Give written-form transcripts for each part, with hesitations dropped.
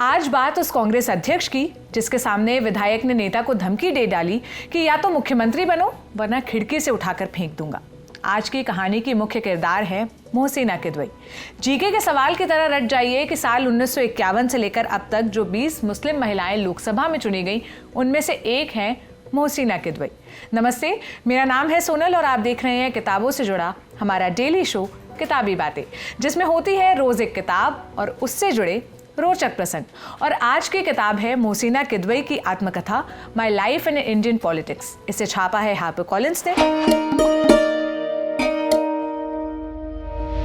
आज बात उस कांग्रेस अध्यक्ष की जिसके सामने विधायक ने नेता को धमकी दे डाली कि या तो मुख्यमंत्री बनो वरना खिड़की से उठाकर फेंक दूंगा। आज की कहानी की मुख्य किरदार है मोहसिना किदवई। जीके के सवाल की तरह रट जाइए कि साल 1951 से लेकर अब तक जो 20 मुस्लिम महिलाएं लोकसभा में चुनी गई उनमें से एक है मोहसिना किदवई। नमस्ते, मेरा नाम है सोनल और आप देख रहे हैं किताबों से जुड़ा हमारा डेली शो किताबी बातें, जिसमें होती है रोज एक किताब और उससे जुड़े रोचक प्रसंग। और आज की किताब है मोहसिना किदवई की आत्मकथा my life in Indian politics. इसे छापा है हार्पर कॉलिंस ने।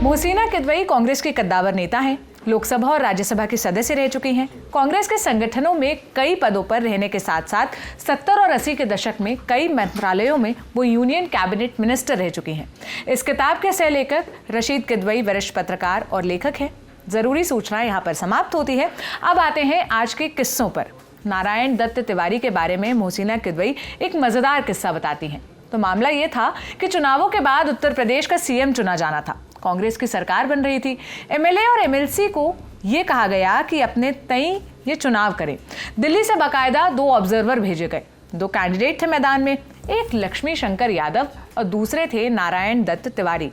मोहसिना किदवई कांग्रेस की कद्दावर नेता हैं। लोकसभा और राज्यसभा की सदस्य रह चुकी हैं। कांग्रेस के संगठनों में कई पदों पर रहने के साथ साथ 70 और 80 के दशक में कई मंत्रालयों में वो यूनियन कैबिनेट मिनिस्टर रह चुकी हैं। इस किताब के सह लेखक रशीद किदवई वरिष्ठ पत्रकार और लेखक हैं। जरूरी सूचना यहाँ पर समाप्त होती है। अब आते हैं आज के किस्सों पर। नारायण दत्त तिवारी के बारे में मोहसिना किदवई एक मजेदार किस्सा बताती हैं। तो मामला ये था कि चुनावों के बाद उत्तर प्रदेश का सीएम चुना जाना था। कांग्रेस की सरकार बन रही थी। एमएलए और एमएलसी को ये कहा गया कि अपने तय ये चुनाव करें। दिल्ली से बाकायदा 2 ऑब्जर्वर भेजे गए। 2 कैंडिडेट थे मैदान में, एक लक्ष्मी शंकर यादव और दूसरे थे नारायण दत्त तिवारी।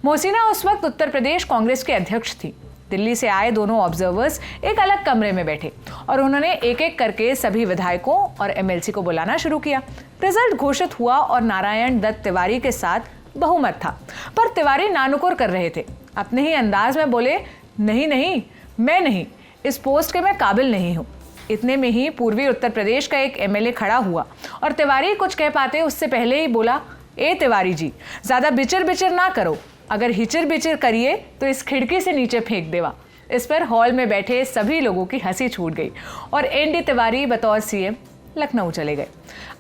मोहसिना उस वक्त उत्तर प्रदेश कांग्रेस के अध्यक्ष थी। दिल्ली से आए दोनों ऑब्जर्वर्स एक अलग कमरे में बैठे और उन्होंने एक एक करके सभी विधायकों और एमएलसी को बुलाना शुरू किया। रिजल्ट घोषित हुआ और नारायण दत्त तिवारी के साथ बहुमत था, पर तिवारी नानुकुर कर रहे थे। अपने ही अंदाज में बोले, नहीं नहीं, मैं नहीं, इस पोस्ट के मैं काबिल नहीं हूँ। इतने में ही पूर्वी उत्तर प्रदेश का एक एमएलए खड़ा हुआ और तिवारी कुछ कह पाते उससे पहले ही बोला, ए तिवारी जी, ज्यादा बिचर बिचर ना करो, अगर हिचर बिचर करिए तो इस खिड़की से नीचे फेंक देवा। इस पर हॉल में बैठे सभी लोगों की हंसी छूट गई और एनडी तिवारी बतौर सीएम लखनऊ चले गए।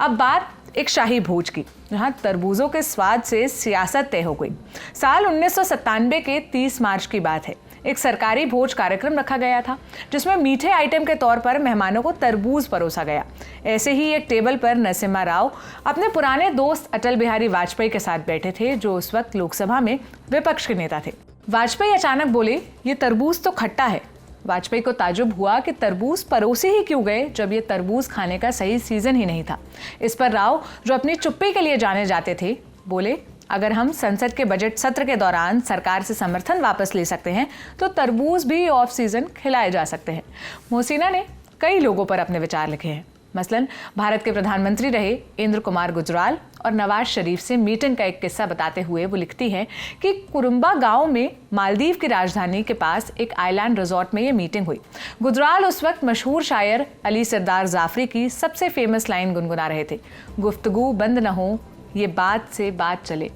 अब बात एक शाही भोज की, जहां तरबूजों के स्वाद से सियासत तय हो गई। साल 1997 के 30 मार्च की बात है। एक सरकारी भोज कार्यक्रम रखा गया था जिसमें मीठे आइटम के तौर पर मेहमानों को तरबूज परोसा गया। ऐसे ही एक टेबल पर नरसिम्हा राव अपने पुराने दोस्त अटल बिहारी वाजपेयी के साथ बैठे थे, जो उस वक्त लोकसभा में विपक्ष के नेता थे। वाजपेयी अचानक बोले, ये तरबूज तो खट्टा है। वाजपेयी को ताजुब हुआ कि तरबूज परोसे ही क्यों गए जब ये तरबूज खाने का सही सीजन ही नहीं था। इस पर राव, जो अपनी चुप्पी के लिए जाने जाते थे, बोले, अगर हम संसद के बजट सत्र के दौरान सरकार से समर्थन वापस ले सकते हैं तो तरबूज भी ऑफ सीजन खिलाए जा सकते हैं। मोहसिना ने कई लोगों पर अपने विचार लिखे हैं। मसलन भारत के प्रधानमंत्री रहे इंद्र कुमार गुजराल और नवाज शरीफ से मीटिंग का एक किस्सा बताते हुए वो लिखती हैं कि कुरुम्बा गांव में मालदीव की राजधानी के पास एक आइलैंड रिजॉर्ट में ये मीटिंग हुई। गुजराल उस वक्त मशहूर शायर अली सरदार जाफरी की सबसे फेमस लाइन गुनगुना रहे थे, गुफ्तगू बंद न हो ये बात से बात चले।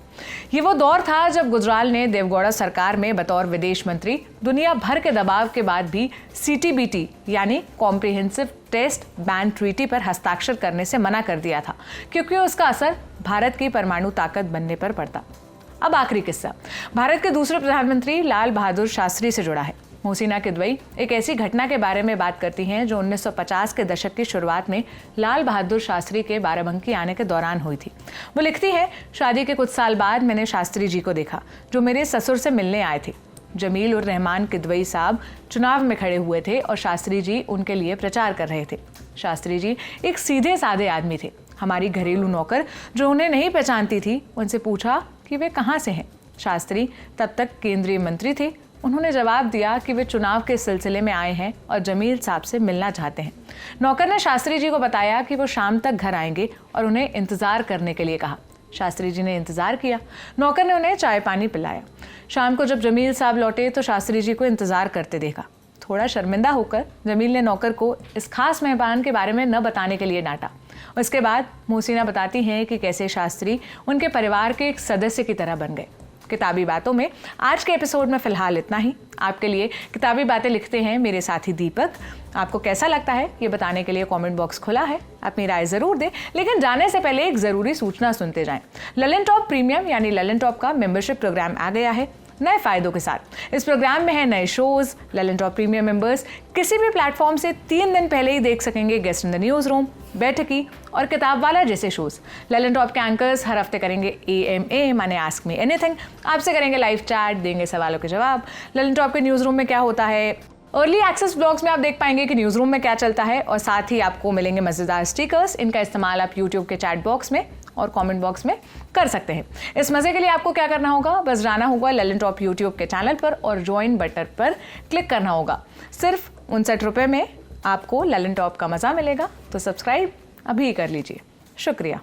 ये वो दौर था जब गुजराल ने देवगौड़ा सरकार में बतौर विदेश मंत्री दुनिया भर के दबाव के बाद भी सीटीबीटी यानी कॉम्प्रिहेंसिव टेस्ट बैन ट्रीटी पर हस्ताक्षर करने से मना कर दिया था, क्योंकि उसका असर भारत की परमाणु ताकत बनने पर पड़ता। अब आखिरी किस्सा भारत के दूसरे प्रधानमंत्री लाल बहादुर शास्त्री से जुड़ा है। मोहसिना किदवई एक ऐसी घटना के बारे में बात करती हैं जो 1950 के दशक की शुरुआत में लाल बहादुर शास्त्री के बाराबंकी आने के दौरान हुई थी। वो लिखती है, शादी के कुछ साल बाद मैंने शास्त्री जी को देखा जो मेरे ससुर से मिलने आए थे। जमील उर रहमान किदवई साहब चुनाव में खड़े हुए थे और शास्त्री जी उनके लिए प्रचार कर रहे थे। शास्त्री जी एक सीधे साधे आदमी थे। हमारी घरेलू नौकर जो उन्हें नहीं पहचानती थी, उनसे पूछा कि वे कहाँ से हैं। शास्त्री तब तक केंद्रीय मंत्री थे। उन्होंने जवाब दिया कि वे चुनाव के सिलसिले में आए हैं और जमील साहब से मिलना चाहते हैं। नौकर ने शास्त्री जी को बताया कि वो शाम तक घर आएंगे और उन्हें इंतजार करने के लिए कहा। शास्त्री जी ने इंतजार किया। नौकर ने उन्हें चाय पानी पिलाया। शाम को जब जमील साहब लौटे तो शास्त्री जी को इंतजार करते देखा। थोड़ा शर्मिंदा होकर जमील ने नौकर को इस खास मेहमान के बारे में न बताने के लिए डांटा। उसके बाद मोहसिना बताती हैं कि कैसे शास्त्री उनके परिवार के एक सदस्य की तरह बन गए। किताबी बातों में आज के एपिसोड में फिलहाल इतना ही। आपके लिए किताबी बातें लिखते हैं मेरे साथी दीपक। आपको कैसा लगता है ये बताने के लिए कमेंट बॉक्स खुला है, अपनी राय जरूर दें। लेकिन जाने से पहले एक जरूरी सूचना सुनते जाएं। ललन टॉप प्रीमियम यानी ललन टॉप का मेंबरशिप प्रोग्राम आ गया है नए फायदों के साथ। इस प्रोग्राम में है नए shows. Lalan top premium members किसी भी प्लेटफॉर्म से 3 दिन पहले ही देख सकेंगे guest in the news room, बैठकी और किताब वाला जैसे शोज। ललन टॉप के एंकर्स हर हफ्ते करेंगे AMA माने आस्क मी एनीथिंग। आपसे करेंगे लाइव चैट, देंगे सवालों के जवाब। ललन टॉप के न्यूज रूम में क्या होता है अर्ली एक्सेस ब्लॉग्स में आप देख पाएंगे कि न्यूज़ रूम में क्या चलता है और साथ ही आपको मिलेंगे मज़ेदार स्टिकर्स। इनका इस्तेमाल आप यूट्यूब के चैट बॉक्स में और कमेंट बॉक्स में कर सकते हैं। इस मज़े के लिए आपको क्या करना होगा, बस जाना होगा ललन टॉप यूट्यूब के चैनल पर और ज्वाइन बटन पर क्लिक करना होगा। सिर्फ 59 रुपये में आपको ललन टॉप का मज़ा मिलेगा, तो सब्सक्राइब अभी कर लीजिए। शुक्रिया।